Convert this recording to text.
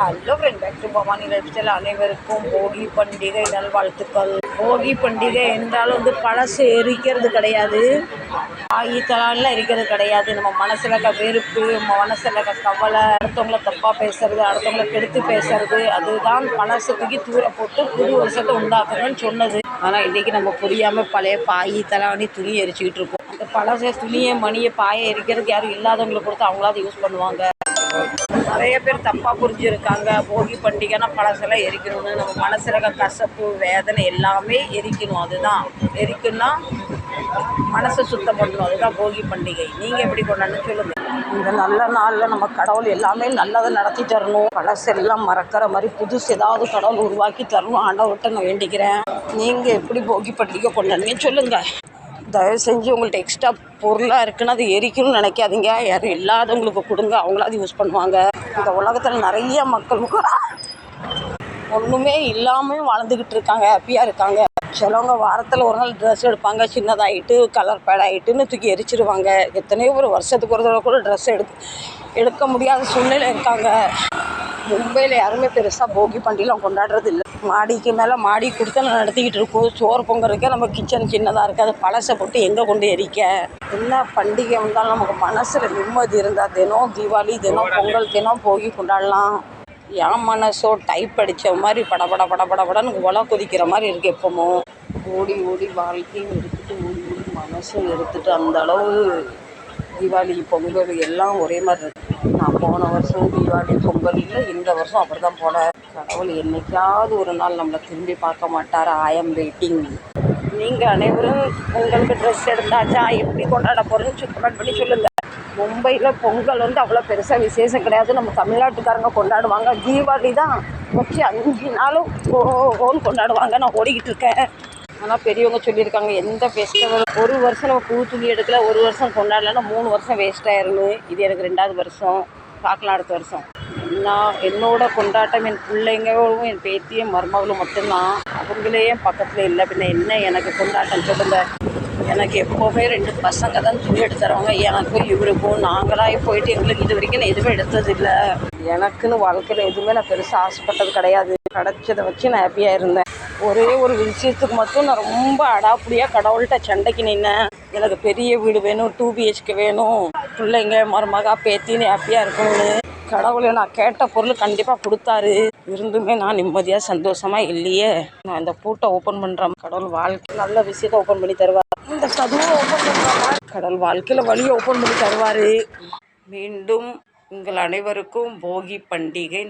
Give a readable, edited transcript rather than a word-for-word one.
Hello friend, back to Bhavani lifestyle. அனைவருக்கும் போகி பண்டிகை நல்வாழ்த்துக்கள். போகி பண்டிகை என்றாலும் பழசு எரிக்கிறது கிடையாது, ஆகித்தலான்லாம் எரிக்கிறது கிடையாது. நம்ம மனசில் வெறுப்பு, நம்ம மனசில் கவலை, அடுத்தவங்கள தப்பாக பேசுறது, அடுத்தவங்கள கெடுத்து பேசுறது, அதுதான் பழசை தூக்கி தூர போட்டு புது வருஷத்தை உண்டாக்குறோன்னு சொன்னது. ஆனால் இன்றைக்கி நம்ம புரியாமல் பழைய பாய் தலாணி துணி எரிச்சிக்கிட்டு இருக்கோம். அந்த பழச துணியை மணியை பாயை எரிக்கிறதுக்கு யாரும் இல்லாதவங்களை கொடுத்து அவங்களாவது யூஸ் பண்ணுவாங்க. நிறைய பேர் தப்பாக புரிஞ்சுருக்காங்க. போகி பண்டிகைனா பழசெல்லாம் எரிக்கணும்னு. நம்ம மனசில் கசப்பு, வேதனை எல்லாமே எரிக்கணும். அதுதான் எரிக்கணும்னா மனசை சுத்தம் பண்ணணும். அதுதான் போகி பண்டிகை. நீங்கள் எப்படி கொண்டாடணும்னு சொல்லுங்கள். இந்த நல்ல நாளில் நம்ம கடவுள் எல்லாமே நல்லதை நடத்தி தரணும். பழசெல்லாம் மறக்கிற மாதிரி புதுசு ஏதாவது கடவுள் உருவாக்கி தரணும் ஆண்டவர்கிட்ட நான் வேண்டிக்கிறேன். நீங்கள் எப்படி போகி பண்டிகை கொண்டாடுங்கன்னு சொல்லுங்கள். தயவு செஞ்சு உங்கள்கிட்ட எக்ஸ்ட்ரா பொருளாக இருக்குன்னு அது எரிக்கணும்னு நினைக்காதீங்க. யாரும் இல்லாதவங்களுக்கு கொடுங்க, அவங்களாவது யூஸ் பண்ணுவாங்க. இந்த உலகத்தில் நிறைய மக்கள் ஒன்றுமே இல்லாமல் வாழ்ந்துக்கிட்டு இருக்காங்க, ஹாப்பியாக இருக்காங்க. சிலவங்க வாரத்தில் ஒரு நாள் ட்ரெஸ் எடுப்பாங்க, சின்னதாகிட்டு கலர் பேட் ஆகிட்டுன்னு தூக்கி எரிச்சிருவாங்க. எத்தனையோ ஒரு வருஷத்துக்கு ஒரு தடவை கூட ட்ரெஸ் எடுக்க முடியாத சூழ்நிலை இருக்காங்க. மும்பையில் யாருமே பெருசாக போகி பண்டிகைலாம் கொண்டாடுறது இல்லை. மாடிக்கு மேலே மாடி கொடுத்து நான் நடத்திக்கிட்டு இருக்கோம். சோறு பொங்கறதுக்கே நம்ம கிச்சன் சின்னதாக இருக்குது. அது பழசை போட்டு எங்கே கொண்டு எரிக்க? என்ன பண்டிகை வந்தாலும் நமக்கு மனசில் நிம்மதி இருந்தால் தினம் தீபாவளி, தினம் பொங்கல், தினம் போகி கொண்டாடலாம். என் மனசோ டைப் அடித்த மாதிரி படபடன்னு உல கொதிக்கிற மாதிரி இருக்குது. எப்போமோ ஓடி ஓடி வாழ்க்கையும் எடுத்துகிட்டு ஓடி ஓடி மனசும் எடுத்துகிட்டு அந்த அளவு தீபாவளி பொங்கல் எல்லாம் ஒரே மாதிரி இருக்குது. நான் போன வருஷம் தீபாவளி பொங்கல் இல்லை, இந்த வருஷம் அப்படி தான் போனேன். கடவுள் என்றைக்காவது ஒரு நாள் நம்மளை திரும்பி பார்க்க மாட்டார். I am waiting. நீங்கள் அனைவரும் உங்களுக்கு ட்ரெஸ் எடுத்தாச்சா, எப்படி கொண்டாட போகிறேன்னு கமெண்ட் பண்ணி சொல்லுங்கள். மும்பையில் பொங்கல் அவ்வளோ பெருசாக விசேஷம் கிடையாது. நம்ம தமிழ்நாட்டுக்காரங்க கொண்டாடுவாங்க. தீபாவளி தான் வச்சு 5 நாளும் ஓன் கொண்டாடுவாங்க. நான் ஓடிக்கிட்டு இருக்கேன். ஆனால் பெரியவங்க சொல்லியிருக்காங்க, எந்த ஃபெஸ்டிவல் ஒரு வருஷம் நம்ம புது துணி எடுக்கல, ஒரு வருஷம் கொண்டாடலன்னா 3 வருஷம் வேஸ்ட் ஆயிருந்து. இது எனக்கு 2வது வருஷம். பார்க்கலாம் அடுத்த வருஷம். நான் என்னோட கொண்டாட்டம் என் பிள்ளைங்களும் என் பேத்தியும் மருமகளும் மட்டும்தான். அவங்களே பக்கத்தில் இல்லை, பின்ன என்ன எனக்கு கொண்டாட்டம் சொல்லுங்க. எனக்கு எப்போவுமே 2 பசங்க தான் துணி எடுத்து தருவாங்க. எனக்கும் இவருக்கும். நாங்களாக போயிட்டு எங்களுக்கு இது வரைக்கும் நான் எதுவுமே எடுத்ததில்லை. எனக்குன்னு வாழ்க்கையில் எதுவுமே நான் பெருசாக ஆசைப்பட்டது கிடையாது. கிடச்சதை வச்சு நான் ஹாப்பியாக இருந்தேன். ஒரே ஒரு விஷயத்துக்கு மட்டும் நான் ரொம்ப அடாப்படியாக கடவுள்கிட்ட சண்டைக்கு நின்னேன். எனக்கு பெரிய வீடு வேணும், 2 BHK வேணும், பிள்ளைங்க மருமகா பேத்தின்னு ஹாப்பியாக இருக்கணும்னு. கடவுளை நான் கேட்ட பொருள் கண்டிப்பாக கொடுத்தாரு. இருந்துமே நான் நிம்மதியாக சந்தோஷமாக இல்லையே. நான் இந்த பூட்டை ஓப்பன் பண்ணுறேன். கடவுள் வாழ்க்கை நல்ல விஷயத்தை ஓப்பன் பண்ணி தருவார். இந்த கதவை ஓப்பன் பண்ணுறாங்க. கடவுள் வாழ்க்கையில் வழியை ஓப்பன் பண்ணி தருவார். மீண்டும் உங்கள் அனைவருக்கும் போகி பண்டிகை